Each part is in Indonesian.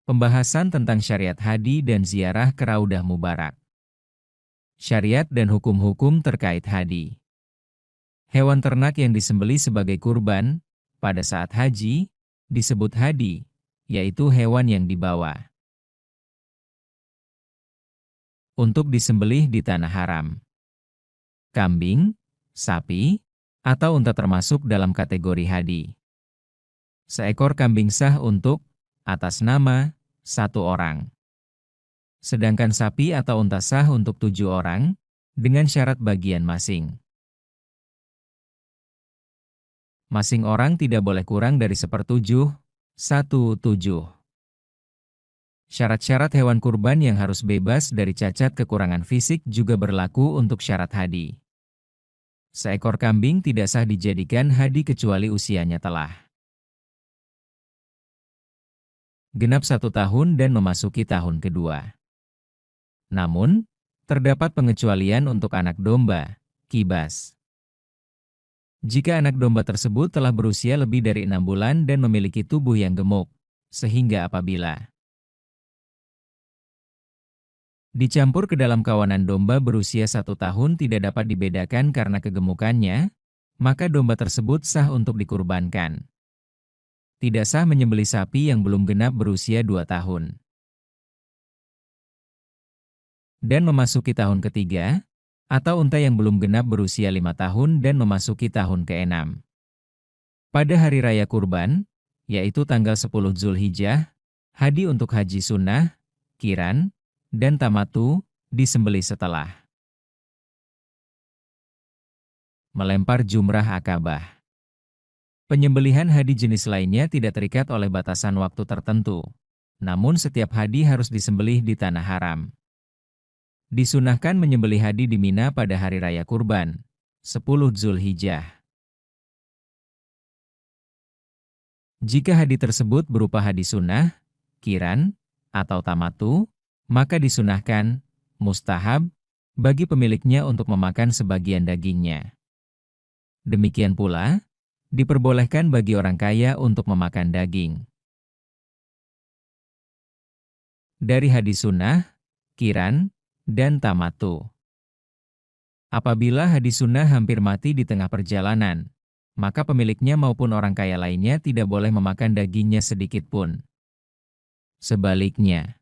Pembahasan tentang syariat haji dan ziarah ke Raudah Mubarak. Syariat dan hukum-hukum terkait haji. Hewan ternak yang disembelih sebagai kurban pada saat haji disebut hadi, yaitu hewan yang dibawa untuk disembelih di tanah haram. Kambing, sapi, atau unta termasuk dalam kategori hadi. Seekor kambing sah untuk atas nama 1 orang. Sedangkan sapi atau unta sah untuk 7 orang, dengan syarat bagian masing. Masing orang tidak boleh kurang dari 1/7, 1/7. Syarat-syarat hewan kurban yang harus bebas dari cacat kekurangan fisik juga berlaku untuk syarat hadi. Seekor kambing tidak sah dijadikan hadi kecuali usianya telah genap 1 tahun dan memasuki tahun kedua. Namun, terdapat pengecualian untuk anak domba, kibas. Jika anak domba tersebut telah berusia lebih dari 6 bulan dan memiliki tubuh yang gemuk, sehingga apabila dicampur ke dalam kawanan domba berusia 1 tahun tidak dapat dibedakan karena kegemukannya, maka domba tersebut sah untuk dikurbankan. Tidak sah menyembelih sapi yang belum genap berusia 2 tahun. Dan memasuki tahun ketiga, atau unta yang belum genap berusia 5 tahun dan memasuki tahun ke-6. Pada hari raya kurban, yaitu tanggal 10 Zulhijjah, hadi untuk haji sunnah, qiran, dan tamatu disembelih setelah melempar jumrah akabah. Penyembelihan hadi jenis lainnya tidak terikat oleh batasan waktu tertentu, namun setiap hadi harus disembelih di tanah haram. Disunahkan menyembelih hadi di Mina pada hari raya kurban, 10 Zulhijjah. Jika hadi tersebut berupa hadi sunnah, qiran, atau tamatu, maka disunahkan, mustahab, bagi pemiliknya untuk memakan sebagian dagingnya. Demikian pula, diperbolehkan bagi orang kaya untuk memakan daging dari hadi sunnah, qiran, dan tamatu. Apabila hadi sunnah hampir mati di tengah perjalanan, maka pemiliknya maupun orang kaya lainnya tidak boleh memakan dagingnya sedikit pun. Sebaliknya,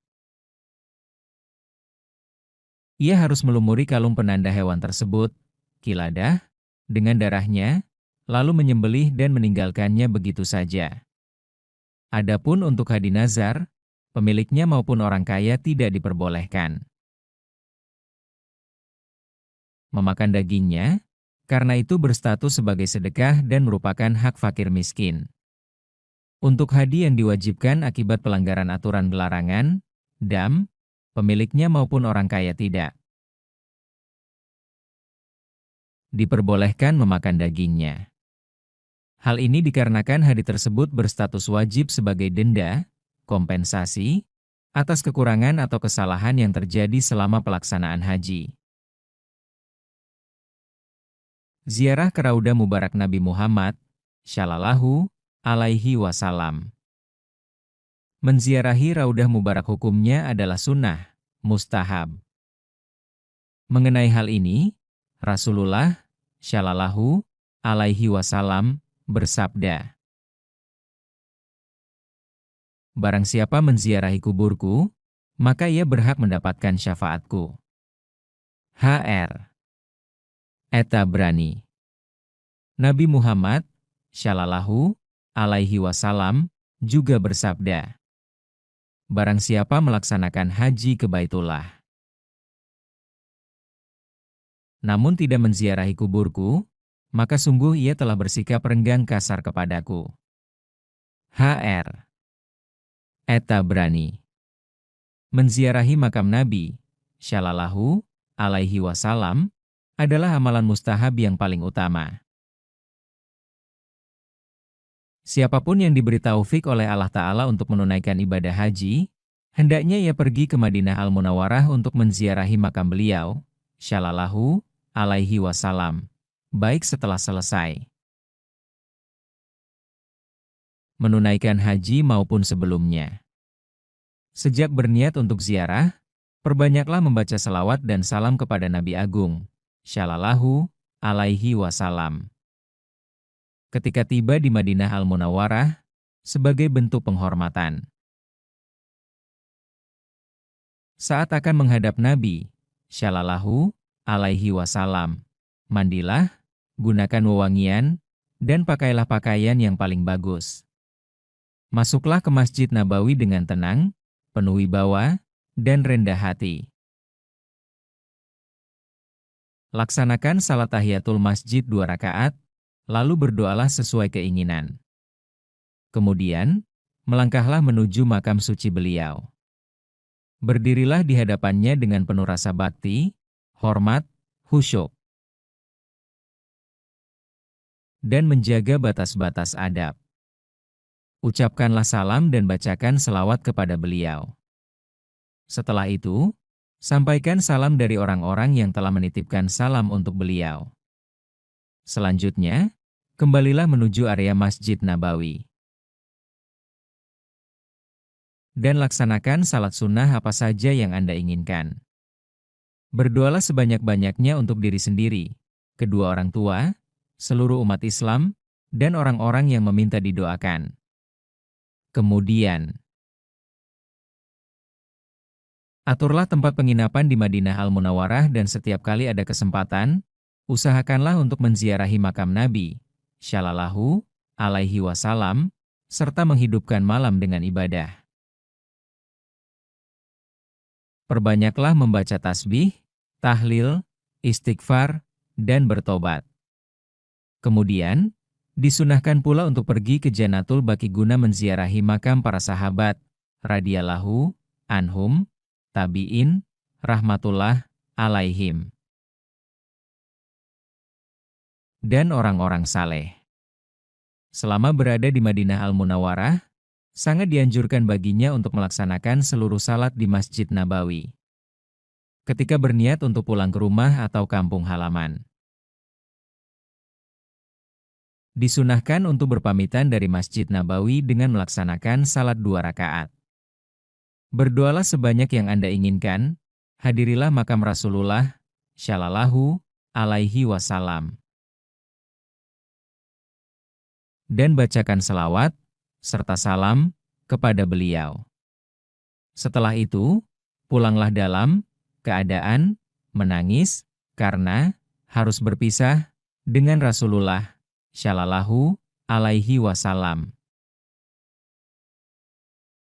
ia harus melumuri kalung penanda hewan tersebut, qiladah, dengan darahnya, lalu menyembelih dan meninggalkannya begitu saja. Adapun untuk hadi nazar, pemiliknya maupun orang kaya tidak diperbolehkan memakan dagingnya, karena itu berstatus sebagai sedekah dan merupakan hak fakir miskin. Untuk hadi yang diwajibkan akibat pelanggaran aturan larangan, dam, pemiliknya maupun orang kaya tidak diperbolehkan memakan dagingnya. Hal ini dikarenakan hadi tersebut berstatus wajib sebagai denda, kompensasi, atas kekurangan atau kesalahan yang terjadi selama pelaksanaan haji. Ziarah ke Raudah Mubarak Nabi Muhammad, Shallallahu Alaihi Wasallam. Menziarahi Raudah Mubarak hukumnya adalah sunnah, mustahab. Mengenai hal ini, Rasulullah, Shallallahu Alaihi Wasallam, bersabda, "Barang siapa menziarahi kuburku, maka ia berhak mendapatkan syafaatku." Hr. At-Tabrani. Nabi Muhammad, Shallallahu Alaihi Wasallam, juga bersabda, "Barang siapa melaksanakan haji ke Baitullah, namun tidak menziarahi kuburku, maka sungguh ia telah bersikap renggang kasar kepadaku." Hr. At-Tabrani. Menziarahi makam Nabi, Shallallahu Alaihi Wasallam, adalah amalan mustahab yang paling utama. Siapapun yang diberi taufik oleh Allah Ta'ala untuk menunaikan ibadah haji, hendaknya ia pergi ke Madinah Al-Munawwarah untuk menziarahi makam beliau, Shallallahu Alaihi Wasallam, baik setelah selesai menunaikan haji maupun sebelumnya. Sejak berniat untuk ziarah, perbanyaklah membaca selawat dan salam kepada Nabi Agung, Shallallahu alaihi wasallam. Ketika tiba di Madinah Al-Munawwarah, sebagai bentuk penghormatan. Saat akan menghadap Nabi, Shallallahu alaihi wasallam, mandilah, gunakan wewangian, dan pakailah pakaian yang paling bagus. Masuklah ke Masjid Nabawi dengan tenang, penuh wibawa, dan rendah hati. Laksanakan salat tahiyatul masjid 2 rakaat, lalu berdoalah sesuai keinginan. Kemudian, melangkahlah menuju makam suci beliau. Berdirilah di hadapannya dengan penuh rasa bakti, hormat, khusyuk, dan menjaga batas-batas adab. Ucapkanlah salam dan bacakan selawat kepada beliau. Setelah itu, sampaikan salam dari orang-orang yang telah menitipkan salam untuk beliau. Selanjutnya, kembalilah menuju area Masjid Nabawi. Dan laksanakan salat sunnah apa saja yang Anda inginkan. Berdoalah sebanyak-banyaknya untuk diri sendiri, kedua orang tua, seluruh umat Islam, dan orang-orang yang meminta didoakan. Kemudian, aturlah tempat penginapan di Madinah Al-Munawwarah dan setiap kali ada kesempatan, usahakanlah untuk menziarahi makam Nabi, Shallallahu alaihi wasallam, serta menghidupkan malam dengan ibadah. Perbanyaklah membaca tasbih, tahlil, istighfar, dan bertobat. Kemudian, disunahkan pula untuk pergi ke Jannatul Baqi guna menziarahi makam para sahabat, radhiyallahu anhum, tabi'in, rahmatullah alaihim, dan orang-orang saleh. Selama berada di Madinah Al-Munawwarah, sangat dianjurkan baginya untuk melaksanakan seluruh salat di Masjid Nabawi. Ketika berniat untuk pulang ke rumah atau kampung halaman, disunahkan untuk berpamitan dari Masjid Nabawi dengan melaksanakan salat 2 rakaat. Berdoalah sebanyak yang Anda inginkan, hadirilah makam Rasulullah, Shallallahu alaihi wasallam, dan bacakan selawat, serta salam, kepada beliau. Setelah itu, pulanglah dalam keadaan menangis, karena harus berpisah dengan Rasulullah, Shallallahu alaihi wasallam.